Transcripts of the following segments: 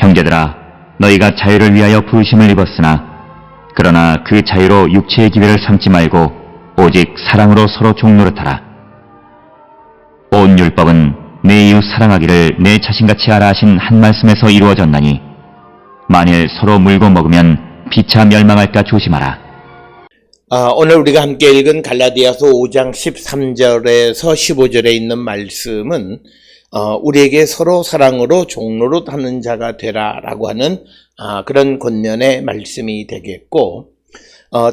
형제들아, 너희가 자유를 위하여 부르심을 입었으나 그러나 그 자유로 육체의 기회를 삼지 말고 오직 사랑으로 서로 종노릇하라. 온 율법은 내 이웃 사랑하기를 내 자신같이 하라 하신 한 말씀에서 이루어졌나니 만일 서로 물고 먹으면 피차 멸망할까 조심하라. 오늘 우리가 함께 읽은 갈라디아서 5장 13절에서 15절에 있는 말씀은 우리에게 서로 사랑으로 종노릇하는 자가 되라라고 하는 그런 권면의 말씀이 되겠고,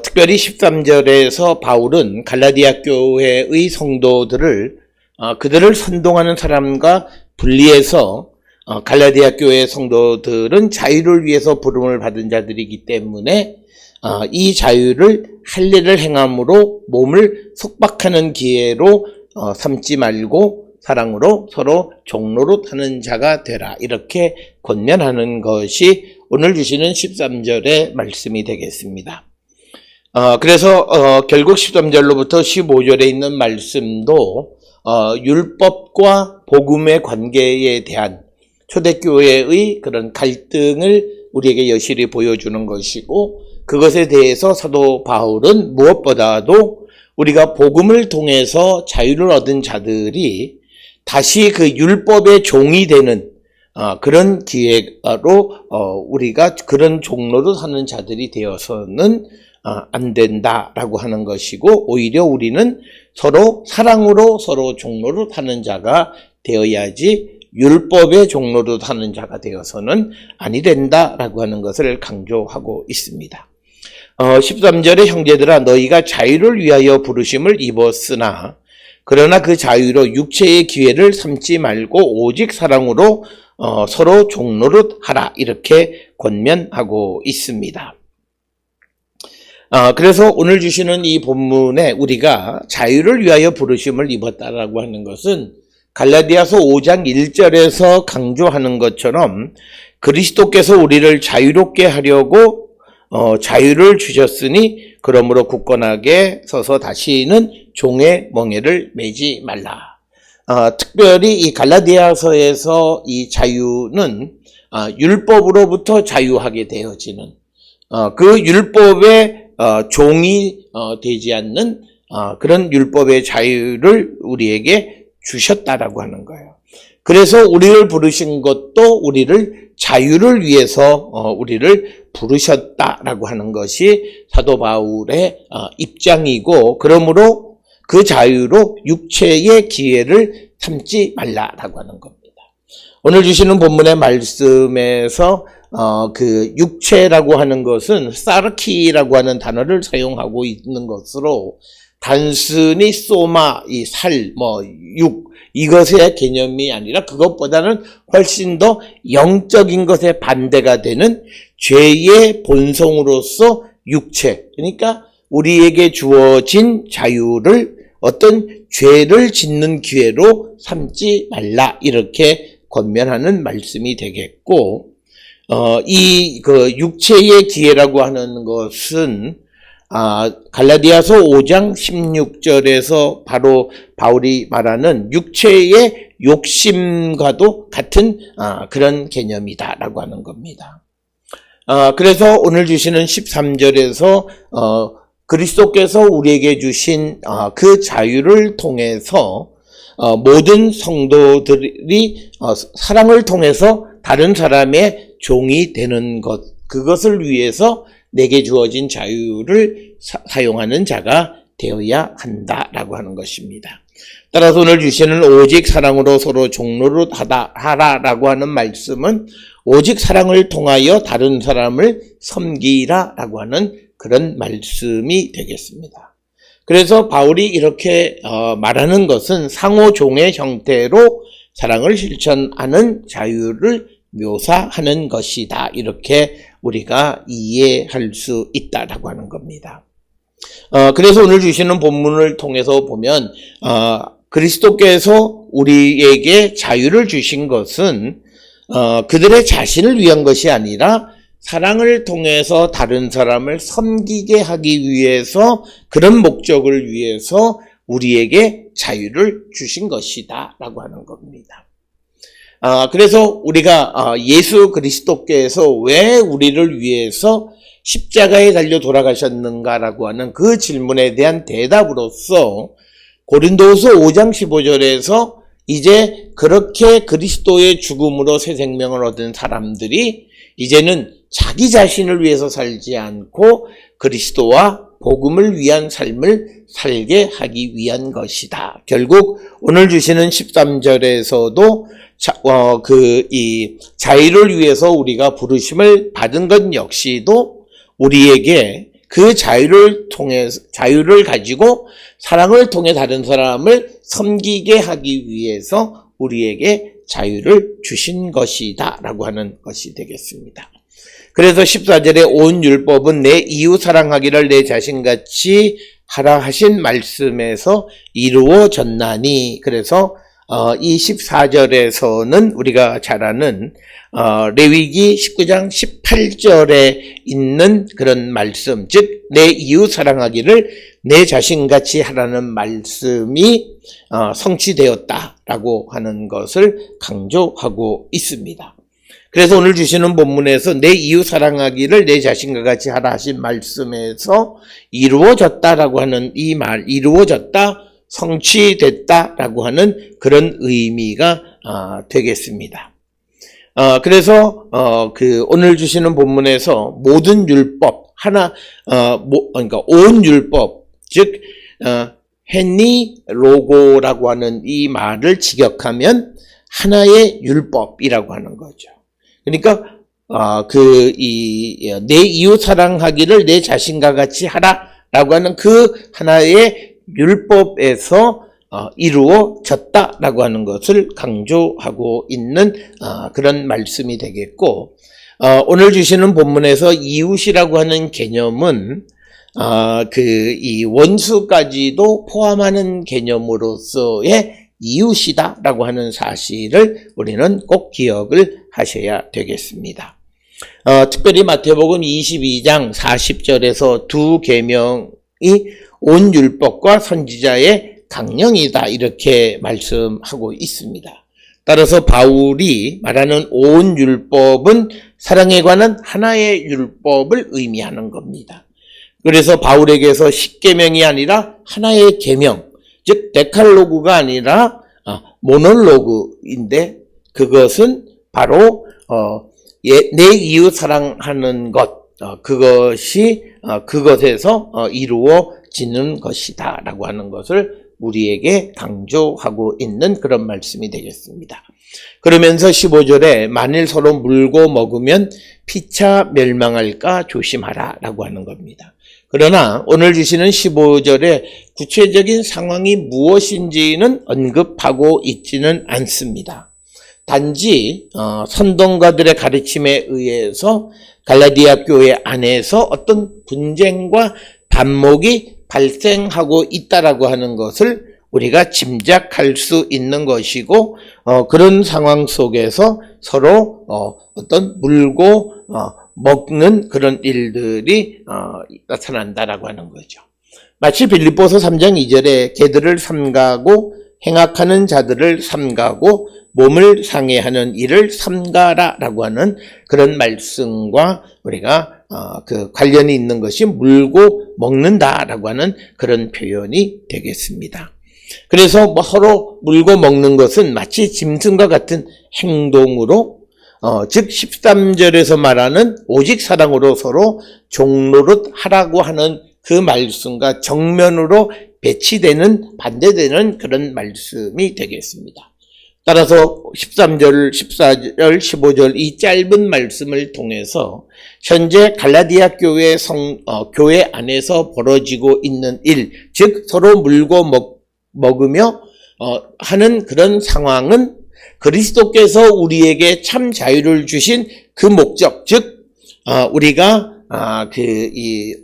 특별히 13절에서 바울은 갈라디아 교회의 성도들을 그들을 선동하는 사람과 분리해서 갈라디아 교회 성도들은 자유를 위해서 부름을 받은 자들이기 때문에 이 자유를 할 일을 행함으로 몸을 속박하는 기회로 삼지 말고 사랑으로 서로 종노릇하는 자가 되라, 이렇게 권면하는 것이 오늘 주시는 13절의 말씀이 되겠습니다. 그래서 결국 13절로부터 15절에 있는 말씀도 율법과 복음의 관계에 대한 초대교회의 그런 갈등을 우리에게 여실히 보여주는 것이고, 그것에 대해서 사도 바울은 무엇보다도 우리가 복음을 통해서 자유를 얻은 자들이 다시 그 율법의 종이 되는 그런 기회로 우리가 그런 종로로 사는 자들이 되어서는 안 된다라고 하는 것이고, 오히려 우리는 서로 사랑으로 서로 종로로 사는 자가 되어야지 율법의 종로로 사는 자가 되어서는 아니 된다라고 하는 것을 강조하고 있습니다. 13절에 형제들아, 너희가 자유를 위하여 부르심을 입었으나 그러나 그 자유로 육체의 기회를 삼지 말고 오직 사랑으로 서로 종노릇하라, 이렇게 권면하고 있습니다. 그래서 오늘 주시는 이 본문에 우리가 자유를 위하여 부르심을 입었다라고 하는 것은 갈라디아서 5장 1절에서 강조하는 것처럼 그리스도께서 우리를 자유롭게 하려고 자유를 주셨으니 그러므로 굳건하게 서서 다시는 종의 멍에를 매지 말라. 특별히 이 갈라디아서에서 이 자유는 율법으로부터 자유하게 되어지는 그 율법의 종이 되지 않는 그런 율법의 자유를 우리에게 주셨다라고 하는 거예요. 그래서 우리를 부르신 것도 우리를 자유를 위해서 우리를 부르셨다라고 하는 것이 사도 바울의 입장이고, 그러므로 그 자유로 육체의 기회를 삼지 말라라고 하는 겁니다. 오늘 주시는 본문의 말씀에서 그 육체라고 하는 것은 사르키라고 하는 단어를 사용하고 있는 것으로 단순히 소마, 이 살, 육, 이것의 개념이 아니라 그것보다는 훨씬 더 영적인 것에 반대가 되는 죄의 본성으로서 육체, 그러니까 우리에게 주어진 자유를 어떤 죄를 짓는 기회로 삼지 말라, 이렇게 권면하는 말씀이 되겠고, 이 그 육체의 기회라고 하는 것은 갈라디아서 5장 16절에서 바로 바울이 말하는 육체의 욕심과도 같은 그런 개념이다라고 하는 겁니다. 그래서 오늘 주시는 13절에서 그리스도께서 우리에게 주신 그 자유를 통해서 모든 성도들이 사랑을 통해서 다른 사람의 종이 되는 것, 그것을 위해서 내게 주어진 자유를 사용하는 자가 되어야 한다라고 하는 것입니다. 따라서 오늘 주시는 오직 사랑으로 서로 종노릇하라라고 하는 말씀은 오직 사랑을 통하여 다른 사람을 섬기라라고 하는 그런 말씀이 되겠습니다. 그래서 바울이 이렇게 말하는 것은 상호종의 형태로 사랑을 실천하는 자유를 묘사하는 것이다, 이렇게 우리가 이해할 수 있다라고 하는 겁니다. 그래서 오늘 주시는 본문을 통해서 보면 그리스도께서 우리에게 자유를 주신 것은 그들의 자신을 위한 것이 아니라 사랑을 통해서 다른 사람을 섬기게 하기 위해서, 그런 목적을 위해서 우리에게 자유를 주신 것이다 라고 하는 겁니다. 그래서 우리가 예수 그리스도께서 왜 우리를 위해서 십자가에 달려 돌아가셨는가라고 하는 그 질문에 대한 대답으로서 고린도후서 5장 15절에서 이제 그렇게 그리스도의 죽음으로 새 생명을 얻은 사람들이 이제는 자기 자신을 위해서 살지 않고 그리스도와 복음을 위한 삶을 살게 하기 위한 것이다. 결국 오늘 주시는 13절에서도 이 자유를 위해서 우리가 부르심을 받은 것 역시도 우리에게 그 자유를 가지고 사랑을 통해 다른 사람을 섬기게 하기 위해서 우리에게 자유를 주신 것이다 라고 하는 것이 되겠습니다. 그래서 14절에 온 율법은 내 이웃 사랑하기를 내 자신같이 하라 하신 말씀에서 이루어졌나니, 그래서 이 14절에서는 우리가 잘 아는 레위기 19장 18절에 있는 그런 말씀, 즉 내 이웃 사랑하기를 내 자신같이 하라는 말씀이 성취되었다라고 하는 것을 강조하고 있습니다. 그래서 오늘 주시는 본문에서 내 이웃 사랑하기를 내 자신과 같이 하라 하신 말씀에서 이루어졌다라고 하는 이 말, 이루어졌다, 성취됐다라고 하는 그런 의미가 되겠습니다. 그래서 오늘 주시는 본문에서 모든 율법 그러니까 온 율법, 즉 헤니 로고라고 하는 이 말을 직역하면 하나의 율법이라고 하는 거죠. 그러니까 내 이웃 사랑하기를 내 자신과 같이 하라라고 하는 그 하나의 율법에서 이루어졌다라고 하는 것을 강조하고 있는 그런 말씀이 되겠고, 오늘 주시는 본문에서 이웃이라고 하는 개념은 이 원수까지도 포함하는 개념으로서의 이웃이다라고 하는 사실을 우리는 꼭 기억을 하셔야 되겠습니다. 특별히 마태복음 22장 40절에서 두 계명이 온 율법과 선지자의 강령이다 이렇게 말씀하고 있습니다. 따라서 바울이 말하는 온 율법은 사랑에 관한 하나의 율법을 의미하는 겁니다. 그래서 바울에게서 10계명이 아니라 하나의 계명, 즉 데칼로그가 아니라 모놀로그인데, 그것은 바로 내 이웃 사랑하는 것, 그것에서 이루어지는 것이다 라고 하는 것을 우리에게 강조하고 있는 그런 말씀이 되겠습니다. 그러면서 15절에 만일 서로 물고 먹으면 피차 멸망할까 조심하라 라고 하는 겁니다. 그러나 오늘 주시는 15절에 구체적인 상황이 무엇인지는 언급하고 있지는 않습니다. 단지 선동가들의 가르침에 의해서 갈라디아 교회 안에서 어떤 분쟁과 반목이 발생하고 있다라고 하는 것을 우리가 짐작할 수 있는 것이고, 그런 상황 속에서 서로 어떤 물고 먹는 그런 일들이 나타난다라고 하는 거죠. 마치 빌립보서 3장 2절에 개들을 삼가고 행악하는 자들을 삼가고 몸을 상해하는 일을 삼가라라고 하는 그런 말씀과 우리가 관련이 있는 것이 물고 먹는다라고 하는 그런 표현이 되겠습니다. 그래서 서로 물고 먹는 것은 마치 짐승과 같은 행동으로, 즉 13절에서 말하는 오직 사랑으로 서로 종노릇 하라고 하는 그 말씀과 정면으로 배치되는, 반대되는 그런 말씀이 되겠습니다. 따라서 13절, 14절, 15절 이 짧은 말씀을 통해서 현재 갈라디아 교회 안에서 벌어지고 있는 일, 즉 서로 물고 먹으며 하는 그런 상황은 그리스도께서 우리에게 참 자유를 주신 그 목적, 즉 우리가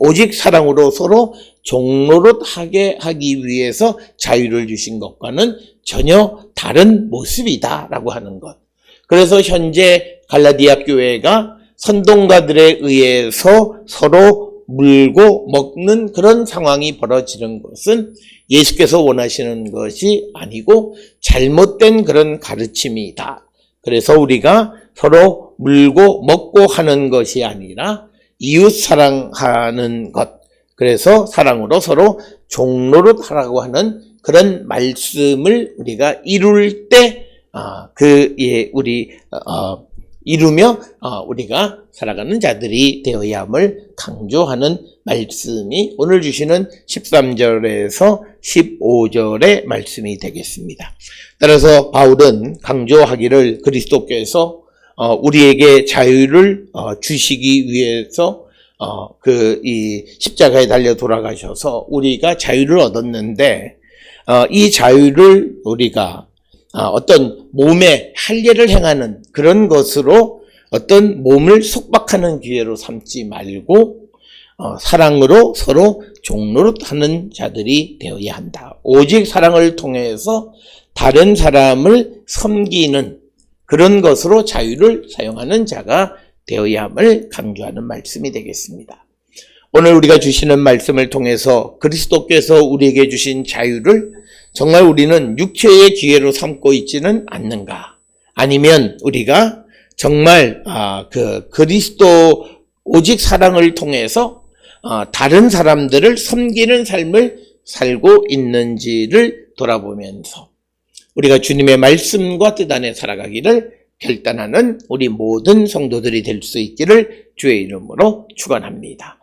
오직 사랑으로 서로 종노릇하게 하기 위해서 자유를 주신 것과는 전혀 다른 모습이다라고 하는 것. 그래서 현재 갈라디아 교회가 선동가들에 의해서 서로 물고 먹는 그런 상황이 벌어지는 것은 예수께서 원하시는 것이 아니고 잘못된 그런 가르침이다. 그래서 우리가 서로 물고 먹고 하는 것이 아니라 이웃 사랑하는 것. 그래서 사랑으로 서로 종노릇하라고 하는 그런 말씀을 우리가 이룰 때, 이루며 우리가 살아가는 자들이 되어야 함을 강조하는 말씀이 오늘 주시는 13절에서 15절의 말씀이 되겠습니다. 따라서 바울은 강조하기를 그리스도께서 우리에게 자유를 주시기 위해서 이 십자가에 달려 돌아가셔서 우리가 자유를 얻었는데, 이 자유를 우리가 어떤 몸에 할례를 행하는 그런 것으로 어떤 몸을 속박하는 기회로 삼지 말고 사랑으로 서로 종노릇하는 자들이 되어야 한다. 오직 사랑을 통해서 다른 사람을 섬기는 그런 것으로 자유를 사용하는 자가 되어야 함을 강조하는 말씀이 되겠습니다. 오늘 우리가 주시는 말씀을 통해서 그리스도께서 우리에게 주신 자유를 정말 우리는 육체의 기회로 삼고 있지는 않는가? 아니면 우리가 정말 그리스도 오직 사랑을 통해서 다른 사람들을 섬기는 삶을 살고 있는지를 돌아보면서 우리가 주님의 말씀과 뜻 안에 살아가기를 결단하는 우리 모든 성도들이 될 수 있기를 주의 이름으로 축원합니다.